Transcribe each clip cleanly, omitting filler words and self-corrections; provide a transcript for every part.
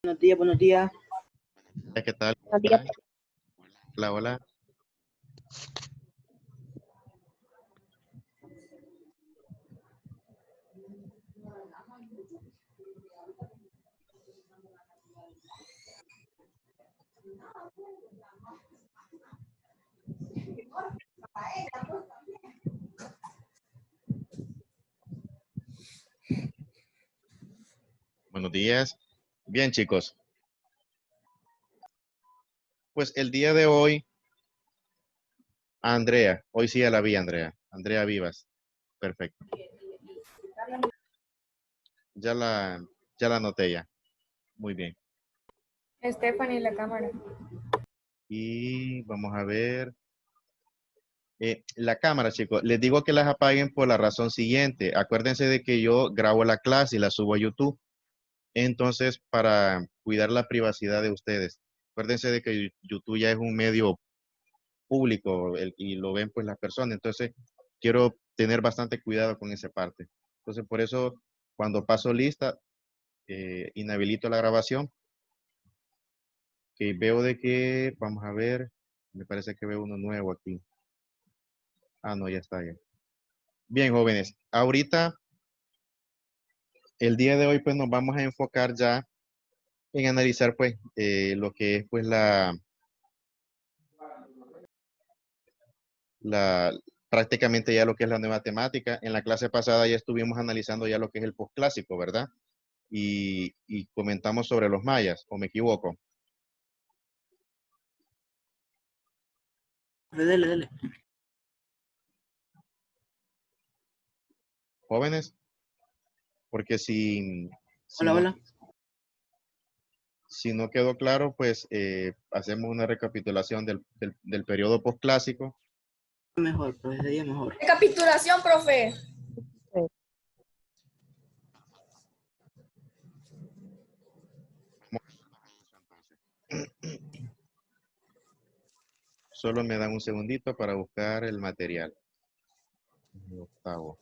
Buenos días, buenos días. ¿Qué tal? Buenos días. Hola, hola. Buenos días. Bien, chicos. Pues el día de hoy, Andrea. Hoy sí ya la vi, Andrea. Andrea Vivas. Perfecto. Ya la anoté ya. Muy bien. Stephanie, la cámara. Y vamos a ver. La cámara, chicos. Les digo que las apaguen por la razón siguiente. Acuérdense de que yo grabo la clase y la subo a YouTube. Entonces, para cuidar la privacidad de ustedes. Acuérdense de que YouTube ya es un medio público y lo ven pues las personas. Entonces, quiero tener bastante cuidado con esa parte. Entonces, por eso, cuando paso lista, inhabilito la grabación. Que veo de que, vamos a ver, me parece que veo uno nuevo aquí. Ah, no, ya está ya. Bien, jóvenes, ahorita, el día de hoy, pues nos vamos a enfocar ya en analizar pues lo que es pues la, prácticamente ya lo que es la nueva temática. En la clase pasada ya estuvimos analizando ya lo que es el posclásico, ¿verdad? Y comentamos sobre los mayas, ¿o me equivoco? Dele, dele. Jóvenes, porque si Hola, no, hola. si no quedó claro, pues hacemos una recapitulación del periodo posclásico. Mejor, pero ese día mejor. Recapitulación, profe. Solo me dan un segundito para buscar el material. Octavo.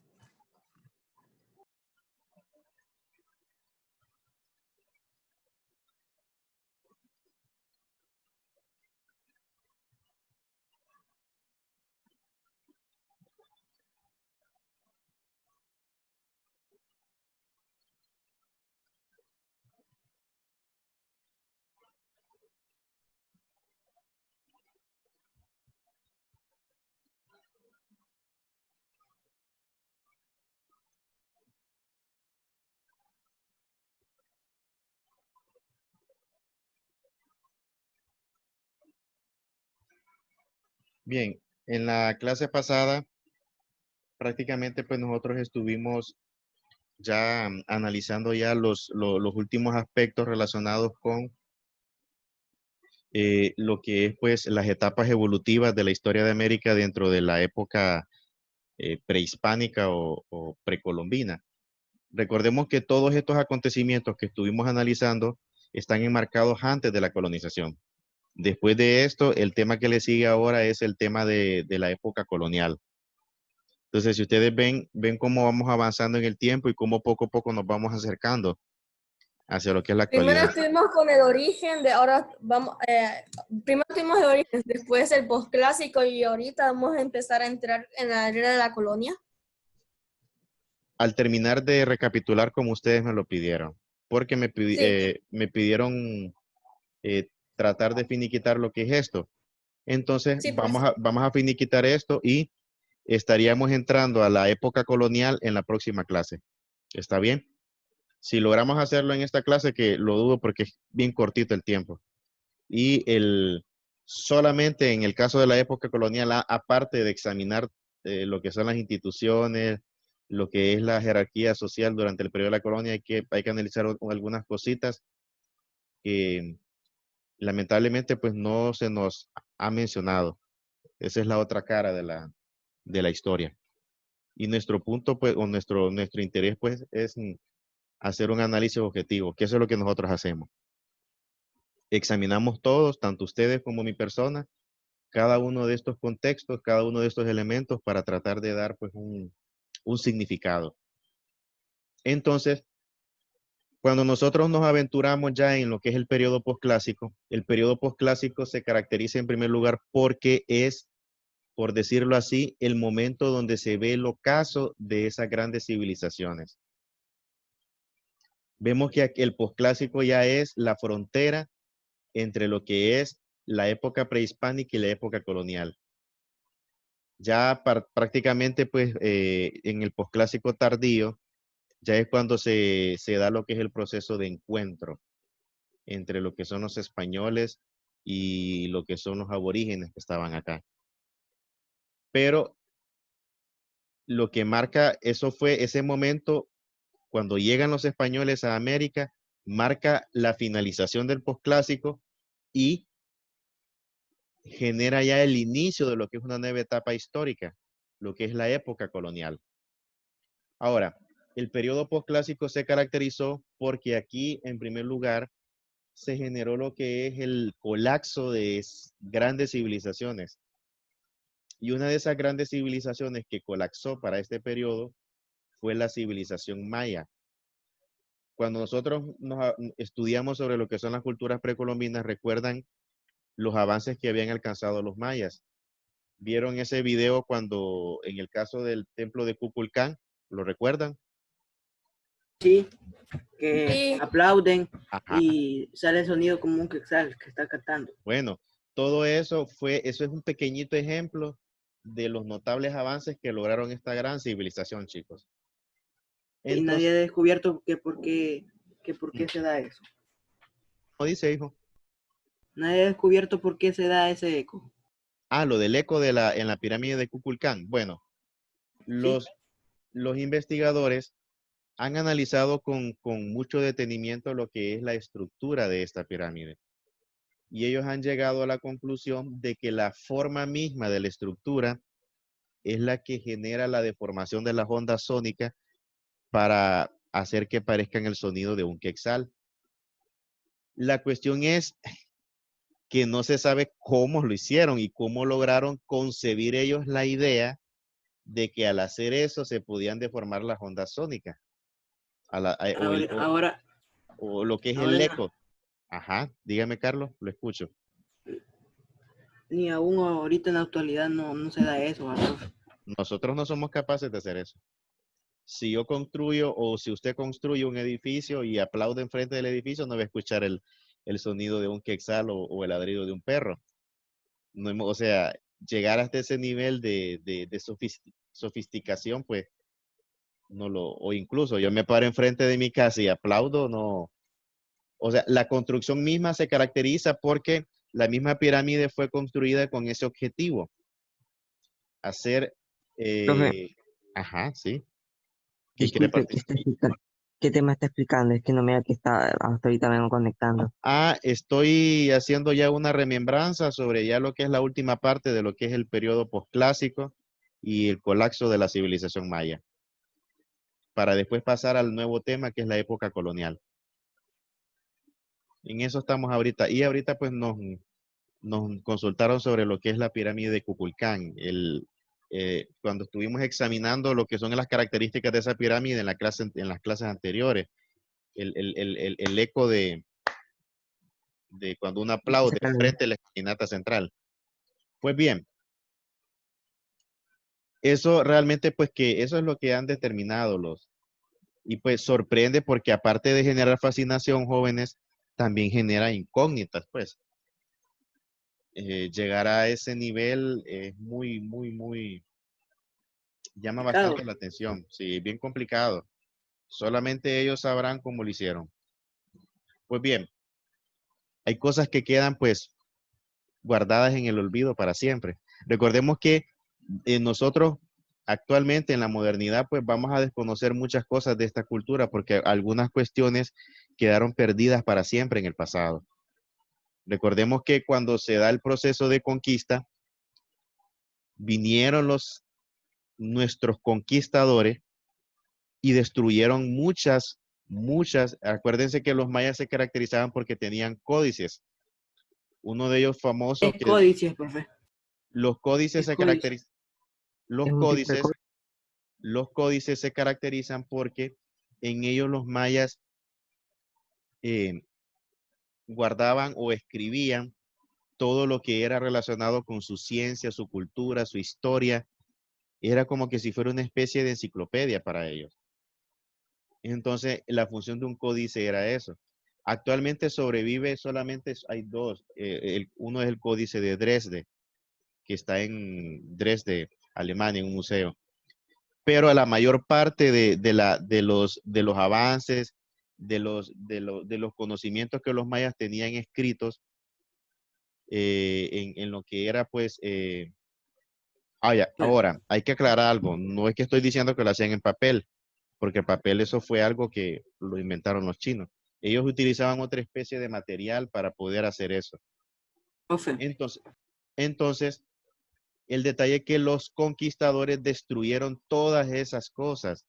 Bien, en la clase pasada, prácticamente pues nosotros estuvimos ya analizando ya los últimos aspectos relacionados con lo que es pues las etapas evolutivas de la historia de América dentro de la época prehispánica o precolombina. Recordemos que todos estos acontecimientos que estuvimos analizando están enmarcados antes de la colonización. Después de esto, el tema que le sigue ahora es el tema de la época colonial. Entonces, si ustedes ven cómo vamos avanzando en el tiempo y cómo poco a poco nos vamos acercando hacia lo que es la Primero actualidad. estuvimos con el origen, de ahora vamos, primero estuvimos el origen, después el posclásico y ahorita vamos a empezar a entrar en la era de la colonia. Al terminar de recapitular como ustedes me lo pidieron, porque Sí. me pidieron tratar de finiquitar lo que es esto. Entonces, Sí, pues. vamos a finiquitar esto y estaríamos entrando a la época colonial en la próxima clase. ¿Está bien? Si logramos hacerlo en esta clase, que lo dudo porque es bien cortito el tiempo. Y solamente en el caso de la época colonial, aparte de examinar lo que son las instituciones, lo que es la jerarquía social durante el periodo de la colonia, hay que analizar algunas cositas que lamentablemente pues no se nos ha mencionado. Esa es la otra cara de la historia. Y nuestro punto, pues, o nuestro interés, pues, es hacer un análisis objetivo, que eso es lo que nosotros hacemos. Examinamos todos, tanto ustedes como mi persona, cada uno de estos contextos, cada uno de estos elementos para tratar de dar, pues, un significado. Entonces, Cuando nosotros nos aventuramos ya en lo que es el periodo posclásico se caracteriza en primer lugar porque es, por decirlo así, el momento donde se ve el ocaso de esas grandes civilizaciones. Vemos que el posclásico ya es la frontera entre lo que es la época prehispánica y la época colonial. Ya prácticamente, pues, en el posclásico tardío, ya es cuando se da lo que es el proceso de encuentro entre lo que son los españoles y lo que son los aborígenes que estaban acá. Pero lo que marca eso fue ese momento cuando llegan los españoles a América, marca la finalización del posclásico y genera ya el inicio de lo que es una nueva etapa histórica, lo que es la época colonial. Ahora, el periodo posclásico se caracterizó porque aquí, en primer lugar, se generó lo que es el colapso de grandes civilizaciones. Y una de esas grandes civilizaciones que colapsó para este periodo fue la civilización maya. Cuando nosotros estudiamos sobre lo que son las culturas precolombinas, recuerdan los avances que habían alcanzado los mayas. ¿Vieron ese video cuando, en el caso del templo de Kukulcán, lo recuerdan? Sí, que Sí. aplauden Ajá. y sale el sonido como un quetzal que está cantando. Bueno, todo eso eso es un pequeñito ejemplo de los notables avances que lograron esta gran civilización, chicos. Y nadie ha Entonces, descubierto que por qué se da eso. ¿cómo dice, hijo? Nadie ha descubierto por qué se da ese eco. Ah, lo del eco en la pirámide de Kukulcán. Bueno, ¿Sí? los investigadores han analizado con mucho detenimiento lo que es la estructura de esta pirámide. Y ellos han llegado a la conclusión de que la forma misma de la estructura es la que genera la deformación de las ondas sónicas para hacer que parezcan el sonido de un quetzal. La cuestión es que no se sabe cómo lo hicieron y cómo lograron concebir ellos la idea de que al hacer eso se podían deformar las ondas sónicas. Ahora, O lo que es el ahora eco. Ajá, dígame, Carlos, lo escucho. ni aún ahorita en la actualidad no se da eso, ¿verdad? Nosotros no somos capaces de hacer eso. Si yo construyo o si usted construye un edificio y aplaude enfrente del edificio, no va a escuchar el sonido de un quetzal o el ladrido de un perro. No, o sea, llegar hasta ese nivel de sofisticación, pues, o incluso yo me paro enfrente de mi casa y aplaudo, no. O sea, la construcción misma se caracteriza porque la misma pirámide fue construida con ese objetivo. Hacer, Profe, ajá, sí. ¿Quién quiere disculpe, participar? ¿qué tema está explicando? Es que no me da que está, hasta ahorita vengo conectando. Estoy haciendo ya una remembranza sobre ya lo que es la última parte de lo que es el periodo posclásico y el colapso de la civilización maya, para después pasar al nuevo tema que es la época colonial. En eso estamos ahorita. Y ahorita pues nos consultaron sobre lo que es la pirámide de Kukulcán. Cuando estuvimos examinando lo que son las características de esa pirámide en las clases anteriores, el eco de cuando uno aplaude frente a la escalinata central. Pues bien, eso realmente pues que eso es lo que han determinado y pues sorprende porque aparte de generar fascinación jóvenes, también genera incógnitas, pues. Llegar a ese nivel es muy, llama Complicado. bastante la atención, sí, bien complicado. Solamente ellos sabrán cómo lo hicieron. Pues bien, hay cosas que quedan pues guardadas en el olvido para siempre. Recordemos que nosotros actualmente en la modernidad pues vamos a desconocer muchas cosas de esta cultura porque algunas cuestiones quedaron perdidas para siempre en el pasado. Recordemos que cuando se da el proceso de conquista, vinieron nuestros conquistadores y destruyeron acuérdense que los mayas se caracterizaban porque tenían códices. Uno de ellos famoso Es códices, profe. los códices Es se códice. caracterizan, los Es un tipo de códices se caracterizan porque en ellos los mayas eh, guardaban o escribían todo lo que era relacionado con su ciencia, su cultura, su historia. Era como que si fuera una especie de enciclopedia para ellos. Entonces, la función de un códice era eso. Actualmente sobrevive solamente, hay dos. Uno es el Códice de Dresde, que está en Dresde, Alemania, en un museo. Pero a la mayor parte de los avances, de los conocimientos que los mayas tenían escritos en lo que era, pues, ya, ahora, hay que aclarar algo. No es que estoy diciendo que lo hacían en papel, porque el papel eso fue algo que lo inventaron los chinos. Ellos utilizaban otra especie de material para poder hacer eso. Profe, Entonces, el detalle es que los conquistadores destruyeron todas esas cosas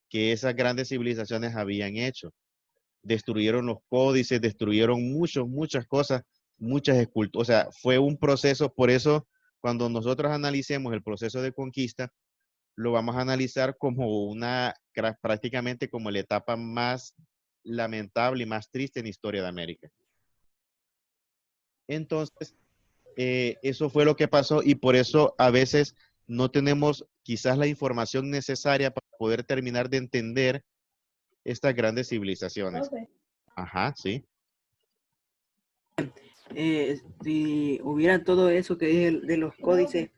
que esas grandes civilizaciones habían hecho. Destruyeron los códices, destruyeron muchas cosas, muchas esculturas. O sea, fue un proceso, por eso cuando nosotros analicemos el proceso de conquista, lo vamos a analizar como prácticamente como la etapa más lamentable y más triste en la historia de América. Entonces, eso fue lo que pasó y por eso a veces no tenemos quizás la información necesaria para poder terminar de entender estas grandes civilizaciones. Profe. Ajá, sí. si hubiera todo eso que dije de los códices,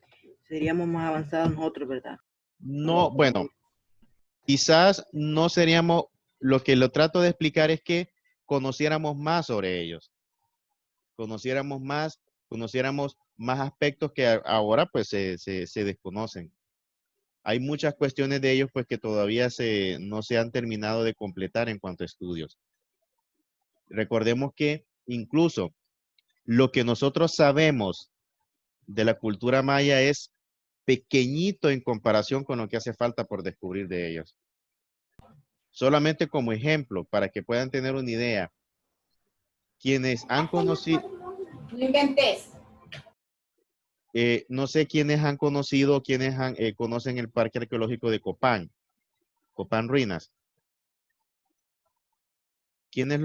seríamos más avanzados nosotros, ¿verdad? No, bueno, quizás no seríamos, lo que lo trato de explicar es que conociéramos más sobre ellos, conociéramos más aspectos que ahora pues se desconocen. Hay muchas cuestiones de ellos pues que todavía no se han terminado de completar en cuanto a estudios. Recordemos que incluso lo que nosotros sabemos de la cultura maya es pequeñito en comparación con lo que hace falta por descubrir de ellos. Solamente como ejemplo, para que puedan tener una idea, quienes han conocido, No inventes. no sé quiénes han conocido, conocen el Parque Arqueológico de Copán, Copán Ruinas. ¿Quiénes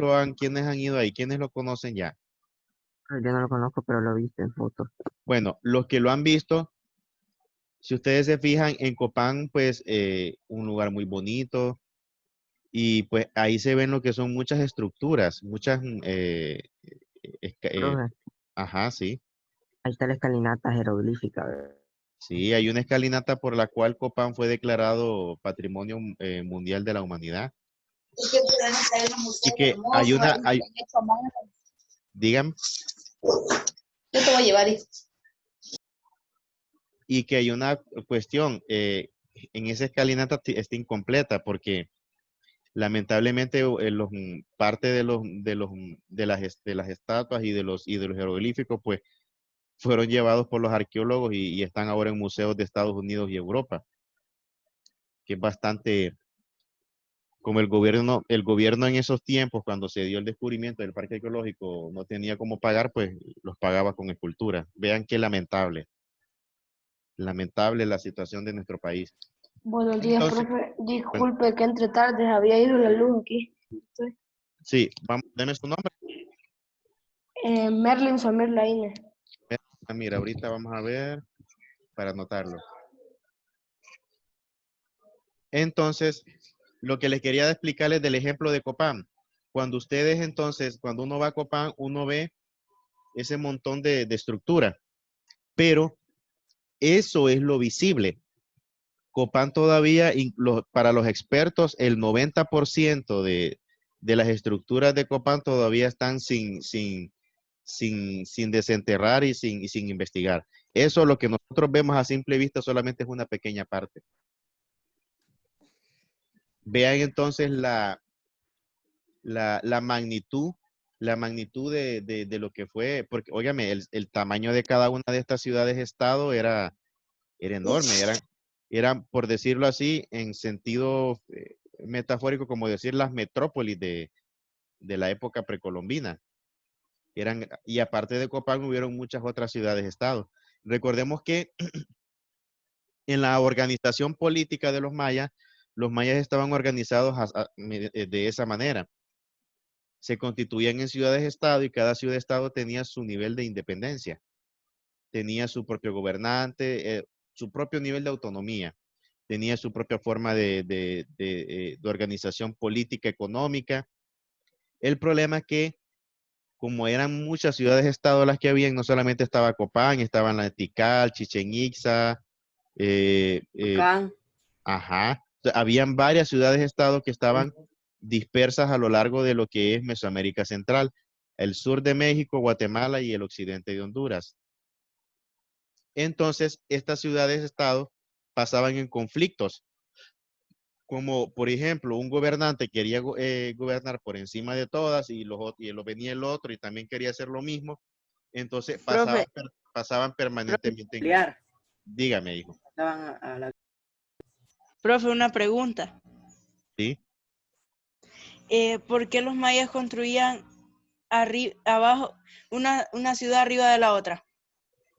han ido ahí? ¿Quiénes lo conocen ya? Yo no lo conozco, pero lo viste en fotos. Bueno, los que lo han visto, si ustedes se fijan en Copán, pues un lugar muy bonito y pues ahí se ven lo que son muchas estructuras, Profe, ajá, sí. ahí está la escalinata jeroglífica. Sí, hay una escalinata por la cual Copán fue declarado Patrimonio Mundial de la Humanidad. Es que pueden estar en un Y museo que hermoso, ahí hecho a mano. digan, Yo te voy a llevar eso. y que hay una cuestión, en esa escalinata está incompleta porque lamentablemente parte de las estatuas y de los jeroglíficos pues fueron llevados por los arqueólogos y están ahora en museos de Estados Unidos y Europa, que es bastante, como el gobierno en esos tiempos, cuando se dio el descubrimiento del parque arqueológico, no tenía cómo pagar, pues los pagaba con escultura. Vean qué lamentable la situación de nuestro país. Buenos días, Entonces, profe. bueno, Disculpe que entre tarde, había ido la luz aquí. sí, vamos, deme su nombre. Merlin Samir Laine. Mira, ahorita vamos a ver para anotarlo. Entonces, lo que les quería explicarles del ejemplo de Copán. Cuando uno va a Copán, uno ve ese montón de estructura, pero eso es lo visible. Copán todavía, para los expertos, el 90% de las estructuras de Copán todavía están sin desenterrar y sin investigar. Eso, lo que nosotros vemos a simple vista, solamente es una pequeña parte. Vean entonces la magnitud de lo que fue, porque, óigame, el tamaño de cada una de estas ciudades-estado era enorme, eran, por decirlo así, en sentido metafórico, como decir las metrópolis de la época precolombina. Y aparte de Copán, hubieron muchas otras ciudades-estado. Recordemos que en la organización política de los mayas estaban organizados de esa manera. se constituían en ciudades-estado y cada ciudad-estado tenía su nivel de independencia. Tenía su propio gobernante, su propio nivel de autonomía. Tenía su propia forma de organización política, económica. El problema es que, como eran muchas ciudades-estado las que habían, no solamente estaba Copán, estaban la de Tikal, Chichén Itzá, Can, ajá. O sea, habían varias ciudades-estado que estaban dispersas a lo largo de lo que es Mesoamérica Central, el sur de México, Guatemala y el occidente de Honduras. Entonces, estas ciudades-estado pasaban en conflictos, como por ejemplo, un gobernante quería gobernar por encima de todas y lo venía el otro y también quería hacer lo mismo. Entonces, profe, pasaban permanentemente en... pelear, Dígame, hijo. estaban a la... Profe, una pregunta. ¿Sí? ¿Por qué los mayas construían abajo una ciudad arriba de la otra?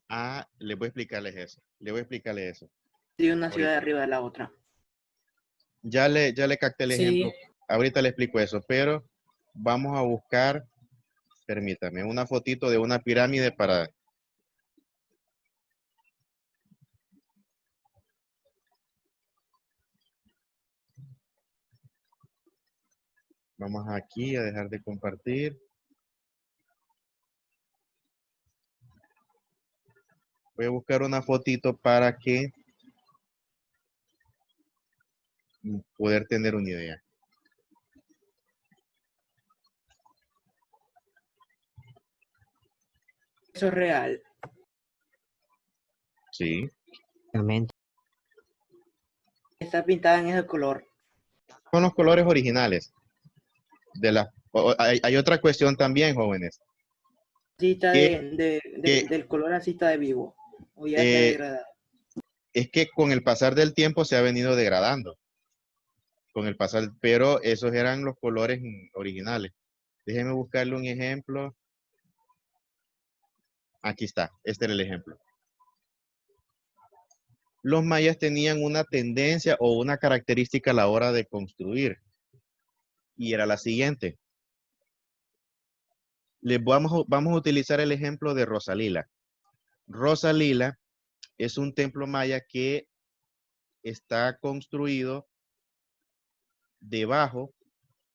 Ah, les voy a explicarles eso. Le voy a explicarles eso. Sí, una ciudad Ahorita. arriba de la otra. Ya le capté el ejemplo. Sí, Ahorita le explico eso, pero vamos a buscar, permítame, una fotito de una pirámide para... Vamos aquí a dejar de compartir. Voy a buscar una fotito para que poder tener una idea. eso es real. Sí. Obviamente. Está pintada en ese color. Son los colores originales. Hay otra cuestión también, jóvenes. Sí está Que- del color así está de vivo. O ya se ha Eh, degradado. es que con el pasar del tiempo se ha venido degradando. Con el pasar, pero esos eran los colores originales. Déjenme buscarle un ejemplo. Aquí está, este era el ejemplo. Los mayas tenían una tendencia o una característica a la hora de construir. Y era la siguiente. Vamos a utilizar el ejemplo de Rosalila. Rosalila es un templo maya que está construido debajo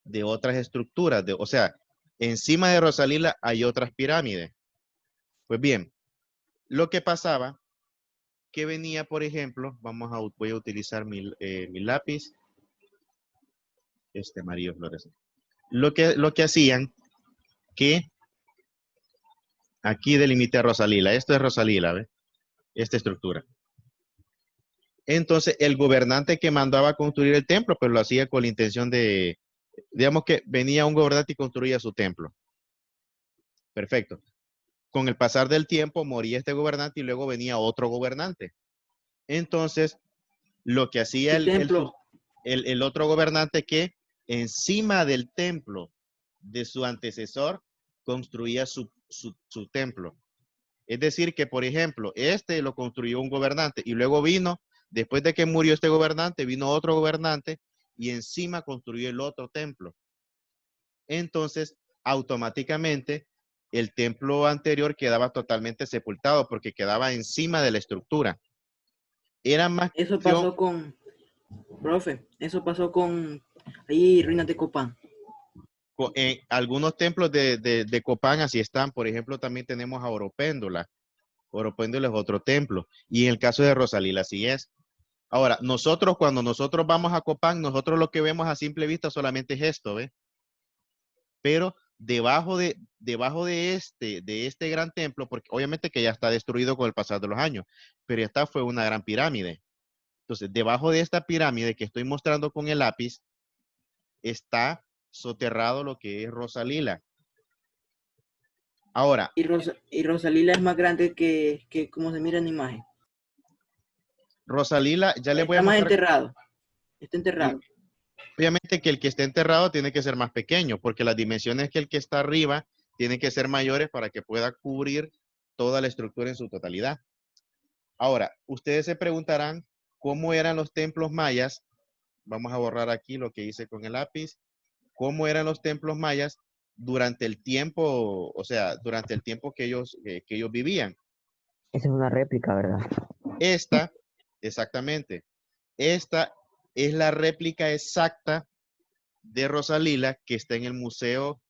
de otras estructuras. O sea, encima de Rosalila hay otras pirámides. Pues bien, lo que pasaba, que venía, por ejemplo, voy a utilizar mi lápiz, amarillo fluorescente. Lo que hacían, que aquí delimité a Rosalila. Esto es Rosalila, ¿ves? Esta estructura. Entonces, el gobernante que mandaba a construir el templo, pues lo hacía con la intención de, digamos que venía un gobernante y construía su templo. Perfecto. Con el pasar del tiempo moría este gobernante y luego venía otro gobernante. Entonces, lo que hacía Este templo, el otro gobernante, que encima del templo de su antecesor construía su templo. Es decir, que por ejemplo, este lo construyó un gobernante y luego vino, después de que murió este gobernante, vino otro gobernante y encima construyó el otro templo. Entonces, automáticamente, el templo anterior quedaba totalmente sepultado porque quedaba encima de la estructura. Era más eso cuestión, pasó con, profe, eso pasó con ahí Ruinas de Copán. en algunos templos de Copán así están. Por ejemplo, también tenemos a Oropéndola. Oropéndola es otro templo. Y en el caso de Rosalila así es. Ahora, cuando nosotros vamos a Copán, nosotros lo que vemos a simple vista solamente es esto, ¿ves? Pero debajo de este gran templo, porque obviamente que ya está destruido con el pasar de los años, pero esta fue una gran pirámide. Entonces, debajo de esta pirámide que estoy mostrando con el lápiz, está soterrado lo que es Rosalila. Ahora, Y Rosalila es más grande que como se mira en la imagen. Rosalila, ya le voy a Está más mostrar. enterrado. Está enterrado. Obviamente que el que esté enterrado tiene que ser más pequeño, porque las dimensiones que el que está arriba tienen que ser mayores para que pueda cubrir toda la estructura en su totalidad. Ahora, ustedes se preguntarán cómo eran los templos mayas. Vamos a borrar aquí lo que hice con el lápiz. ¿Cómo eran los templos mayas durante el tiempo, o sea, durante el tiempo que ellos vivían. Esa es una réplica, ¿verdad? Esta, exactamente, esta es la réplica exacta de Rosalila que está en el museo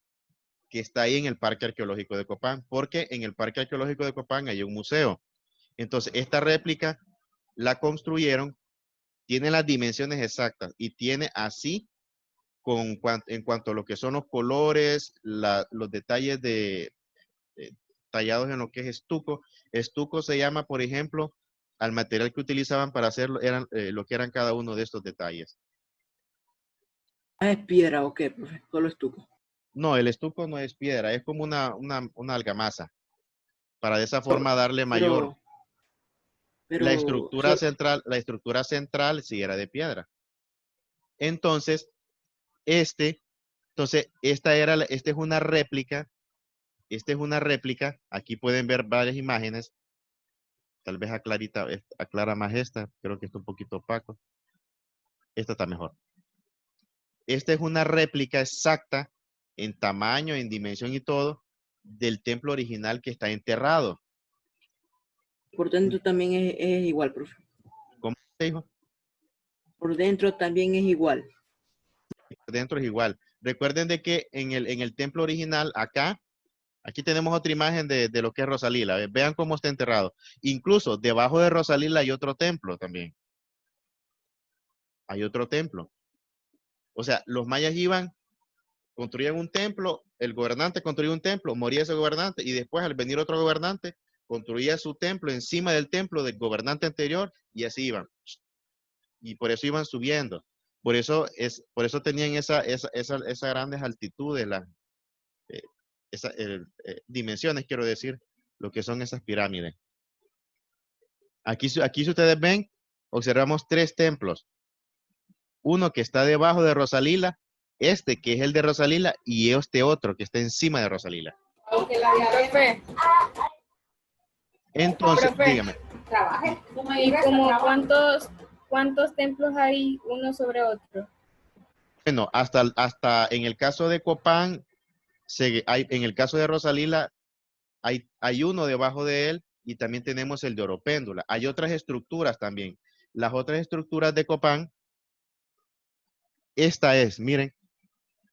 que está ahí en el Parque Arqueológico de Copán, porque en el Parque Arqueológico de Copán hay un museo. Entonces, esta réplica la construyeron, tiene las dimensiones exactas y tiene así, en cuanto a lo que son los colores, los detalles tallados en lo que es estuco. Estuco se llama, por ejemplo, al material que utilizaban para hacerlo, eran lo que eran cada uno de estos detalles. Ah, ¿es piedra o qué, profe? Solo estuco. No, el estuco no es piedra, es como una argamasa, para de esa forma darle mayor. La estructura central sí era de piedra. Entonces, esta es una réplica. Esta es una réplica. Aquí pueden ver varias imágenes. Tal vez aclara más esta. Creo que está un poquito opaco. Esta está mejor. Esta es una réplica exacta en tamaño, en dimensión y todo del templo original que está enterrado. Por dentro también es igual, profe. ¿Cómo se dijo? Por dentro también es igual. Por dentro es igual. Recuerden de que en el templo original, aquí tenemos otra imagen de lo que es Rosalila. Vean cómo está enterrado. Incluso debajo de Rosalila hay otro templo también. Hay otro templo. O sea, los mayas iban, construían un templo, el gobernante construía un templo, moría ese gobernante y después al venir otro gobernante, construía su templo encima del templo del gobernante anterior y así iban. Y por eso iban subiendo. Por eso tenían esas grandes altitudes, dimensiones, quiero decir, lo que son esas pirámides. Aquí si ustedes ven, observamos 3 templos. Uno que está debajo de Rosalila, este que es el de Rosalila, y este otro que está encima de Rosalila. Profe, Entonces, Profe. dígame. ¿y como cuántos templos hay uno sobre otro? Bueno, hasta en el caso de Copán, en el caso de Rosalila, hay uno debajo de él y también tenemos el de Oropéndula. Hay otras estructuras también. Las otras estructuras de Copán, esta es, miren,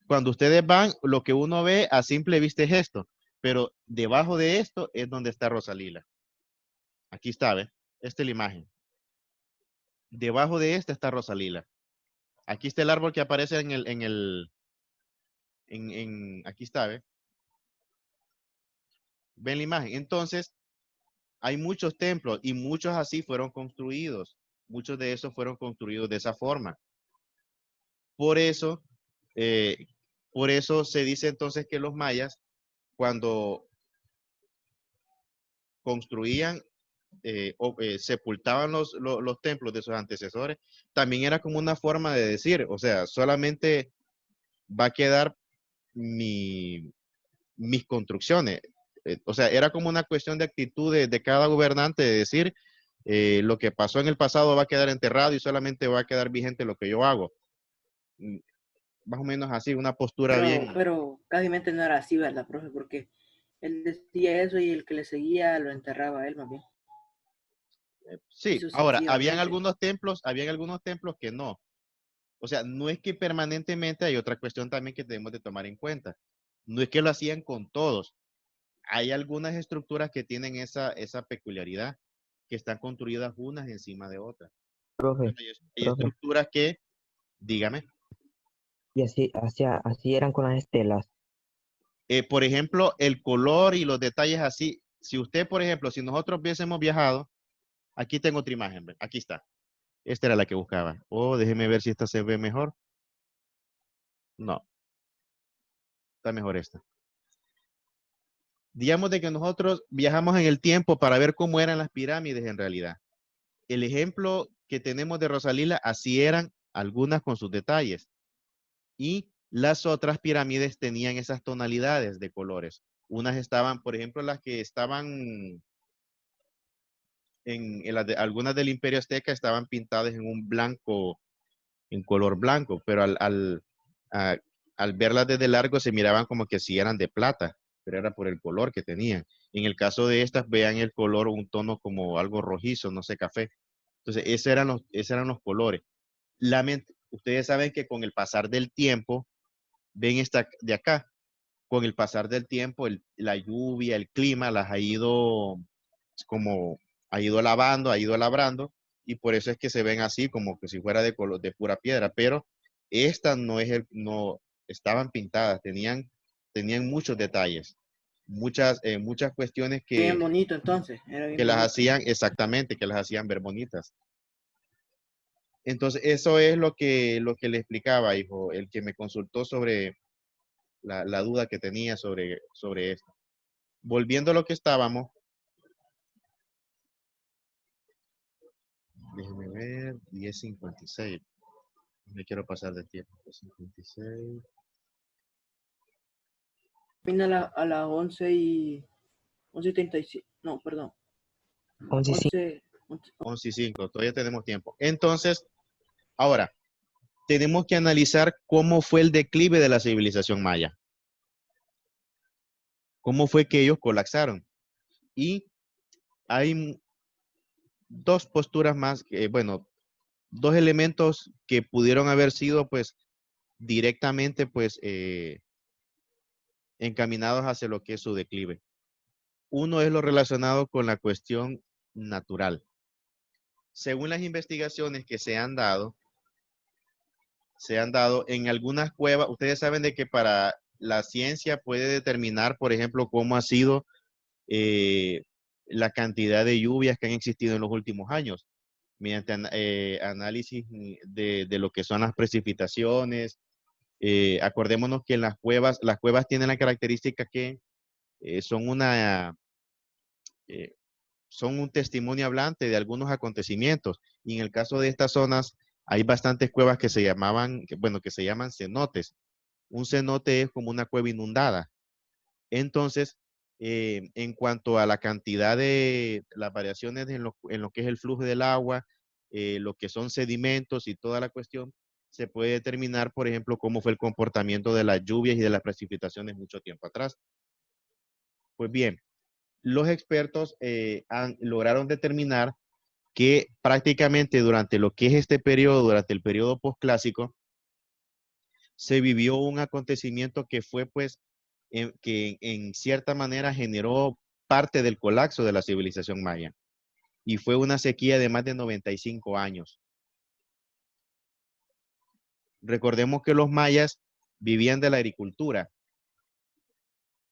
cuando ustedes van, lo que uno ve a simple vista es esto, pero debajo de esto es donde está Rosalila. Aquí está, ¿ves? Esta es la imagen. Debajo de esta está Rosalila. Aquí está el árbol que aparece aquí está, ¿ves? ¿Ven la imagen? Entonces, hay muchos templos y muchos así fueron construidos. Muchos de esos fueron construidos de esa forma. Por eso se dice entonces que los mayas, cuando construían sepultaban los templos de sus antecesores, también era como una forma de decir, o sea, solamente va a quedar mis construcciones. O sea, era como una cuestión de actitud de cada gobernante de decir, lo que pasó en el pasado va a quedar enterrado y solamente va a quedar vigente lo que yo hago. Más o menos así, una postura bien. Pero casi no era así, ¿verdad, profe? Porque él decía eso y el que le seguía lo enterraba a él más bien. Sí, ahora, habían algunos templos que no. O sea, no es que permanentemente, hay otra cuestión también que tenemos de tomar en cuenta. No es que lo hacían con todos. Hay algunas estructuras que tienen esa peculiaridad, que están construidas unas encima de otras. Profe, Hay profe. estructuras que, dígame. Y así eran con las estelas. Por ejemplo, el color y los detalles así. Si usted, por ejemplo, si nosotros hubiésemos viajado, aquí tengo otra imagen, ¿ve? Aquí está. Esta era la que buscaba. Oh, déjeme ver si esta se ve mejor. No. Está mejor esta. Digamos de que nosotros viajamos en el tiempo para ver cómo eran las pirámides en realidad. El ejemplo que tenemos de Rosalila, así eran algunas con sus detalles. Y las otras pirámides tenían esas tonalidades de colores. Unas estaban, por ejemplo, las que estaban algunas del Imperio Azteca estaban pintadas en un blanco, en color blanco, pero al verlas desde largo se miraban como que si eran de plata, pero era por el color que tenían. En el caso de estas, vean el color, un tono como algo rojizo, no sé, café. Entonces, esos eran los colores. Ustedes saben que con el pasar del tiempo, ven esta de acá, con el pasar del tiempo, la lluvia, el clima, las ha ido como, ha ido lavando, ha ido labrando, y por eso es que se ven así, como que si fuera de color, de pura piedra, pero estas no estaban pintadas, tenían muchos detalles, muchas cuestiones Bien bonito entonces, era bien que las bonito. hacían exactamente, que las hacían ver bonitas. Entonces, eso es lo que le explicaba, hijo, el que me consultó sobre la duda que tenía sobre esto. Volviendo a lo que estábamos, déjeme ver, 10:56. Me quiero pasar de tiempo. 10:56. Termina a las 11:35. No, perdón. 11:05. 11:05. Todavía tenemos tiempo. Entonces, ahora, tenemos que analizar cómo fue el declive de la civilización maya. Cómo fue que ellos colapsaron. Y hay dos posturas más, bueno, dos elementos que pudieron haber sido, pues, directamente, pues, encaminados hacia lo que es su declive. Uno es lo relacionado con la cuestión natural. Según las investigaciones que se han dado en algunas cuevas. Ustedes saben de que para la ciencia puede determinar, por ejemplo, cómo ha sido la cantidad de lluvias que han existido en los últimos años, mediante análisis de lo que son las precipitaciones. Acordémonos que en las cuevas tienen la característica que son eh, son un testimonio hablante de algunos acontecimientos. Y en el caso de estas zonas, hay bastantes cuevas que se llaman cenotes. Un cenote es como una cueva inundada. Entonces, en cuanto a la cantidad de las variaciones en lo que es el flujo del agua, lo que son sedimentos y toda la cuestión, se puede determinar, por ejemplo, cómo fue el comportamiento de las lluvias y de las precipitaciones mucho tiempo atrás. Pues bien, los expertos lograron determinar que prácticamente durante lo que es este periodo, durante el periodo posclásico, se vivió un acontecimiento que fue, pues, que en cierta manera generó parte del colapso de la civilización maya. Y fue una sequía de más de 95 años. Recordemos que los mayas vivían de la agricultura.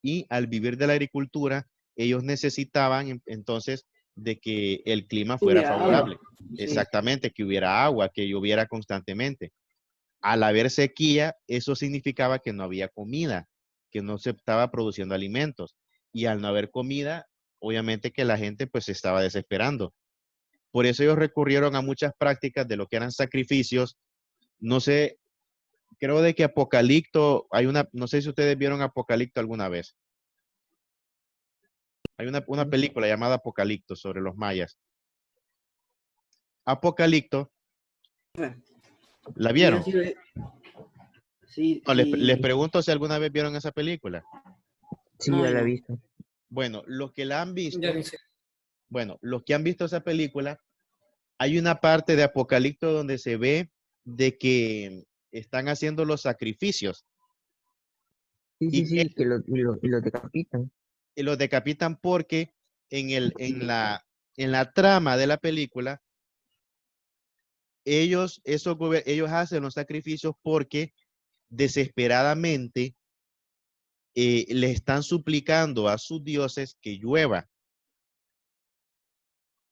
Y al vivir de la agricultura, ellos necesitaban entonces de que el clima fuera Hubiera favorable. agua. Sí. Exactamente, que hubiera agua, que lloviera constantemente. Al haber sequía, eso significaba que no había comida, que no se estaba produciendo alimentos. Y al no haber comida, obviamente que la gente pues se estaba desesperando. Por eso ellos recurrieron a muchas prácticas de lo que eran sacrificios. No sé, creo de que Apocalipto, no sé si ustedes vieron Apocalipto alguna vez. Hay una película llamada Apocalipto sobre los mayas. Apocalipto, ¿la Sí, vieron? así es. Sí, No, les sí. pregunto si alguna vez vieron esa película. Sí, No, yo y la he no. visto. Bueno, los que la han visto, Yo ni sé. bueno, los que han visto esa película, hay una parte de Apocalipto donde se ve de que están haciendo los sacrificios Sí, y sí, que sí, que lo decapitan. los decapitan porque en la trama de la película, ellos hacen los sacrificios porque desesperadamente le están suplicando a sus dioses que llueva.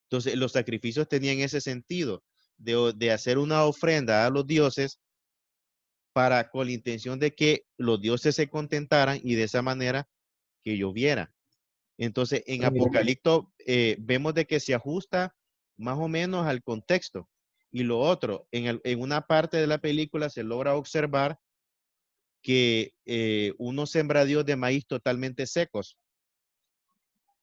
Entonces, los sacrificios tenían ese sentido de hacer una ofrenda a los dioses con la intención de que los dioses se contentaran y de esa manera que lloviera. Entonces, en Apocalipto vemos de que se ajusta más o menos al contexto. Y lo otro, en una parte de la película se logra observar que unos sembradíos de maíz totalmente secos.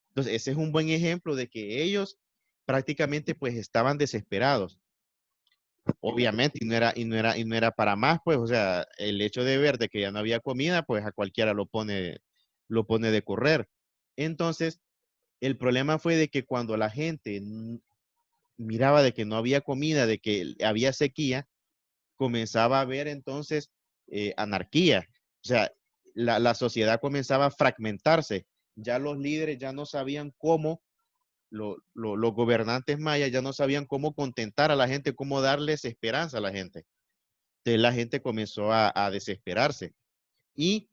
Entonces, ese es un buen ejemplo de que ellos prácticamente pues estaban desesperados. Obviamente, y no era para más, pues, o sea, el hecho de ver de que ya no había comida, pues a cualquiera lo pone de correr. Entonces, el problema fue de que cuando la gente miraba de que no había comida, de que había sequía, comenzaba a haber entonces anarquía. O sea, la sociedad comenzaba a fragmentarse. Ya los líderes ya no sabían cómo, los gobernantes mayas ya no sabían cómo contentar a la gente, cómo darles esperanza a la gente. Entonces la gente comenzó a desesperarse. Y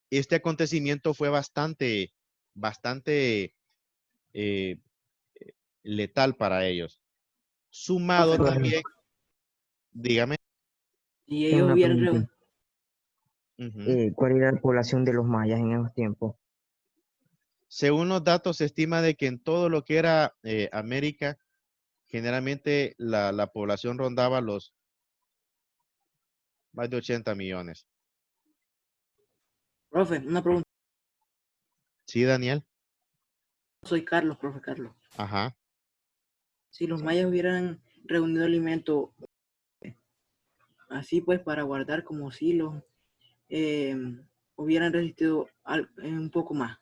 este acontecimiento fue bastante eh, letal para ellos. Sumado Profe, también, dígame. si Tengo ellos una hubieran pregunta. Ujú. ¿Cuál era la población de los mayas en esos tiempos? Según los datos, se estima de que en todo lo que era América, generalmente la población rondaba los más de 80 millones. profe, una pregunta. ¿Sí, Daniel? Soy Carlos, profe Carlos. Ajá. Si los mayas hubieran reunido alimento así pues para guardar como silos, eh, hubieran resistido un poco más.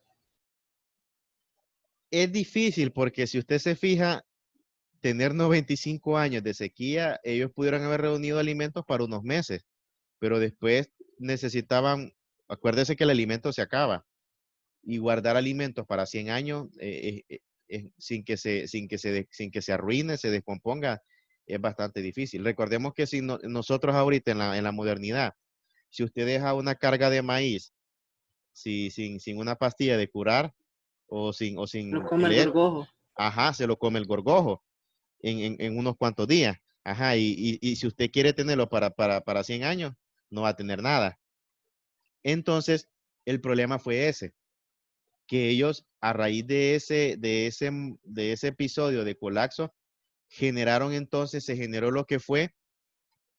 Es difícil porque si usted se fija, tener 95 años de sequía, ellos pudieron haber reunido alimentos para unos meses, pero después necesitaban, acuérdese que el alimento se acaba y guardar alimentos para 100 años sin que se arruine, se descomponga, es bastante difícil. Recordemos que si nosotros ahorita en la modernidad, si usted deja una carga de maíz sin una pastilla de curar o Los sin come el leer, gorgojo. ajá, se lo come el gorgojo en unos cuantos días. Ajá, y si usted quiere tenerlo para 100 años, no va a tener nada. Entonces, el problema fue ese, que ellos a raíz de ese episodio de colapso, se generó lo que fue,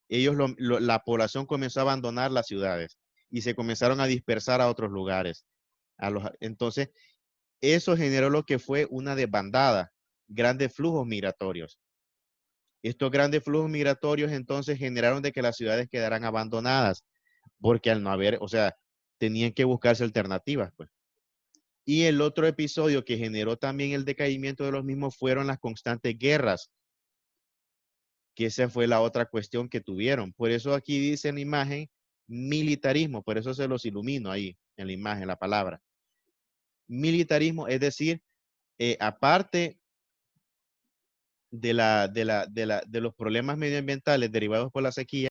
la población comenzó a abandonar las ciudades y se comenzaron a dispersar a otros lugares. Entonces, eso generó lo que fue una desbandada, grandes flujos migratorios. Estos grandes flujos migratorios entonces generaron de que las ciudades quedaran abandonadas, porque al no haber, o sea, tenían que buscarse alternativas, pues. Y el otro episodio que generó también el decaimiento de los mismos fueron las constantes guerras, que esa fue la otra cuestión que tuvieron. Por eso aquí dice en la imagen militarismo, por eso se los ilumino ahí en la imagen, la palabra. Militarismo, es decir, aparte de los problemas medioambientales derivados por la sequía,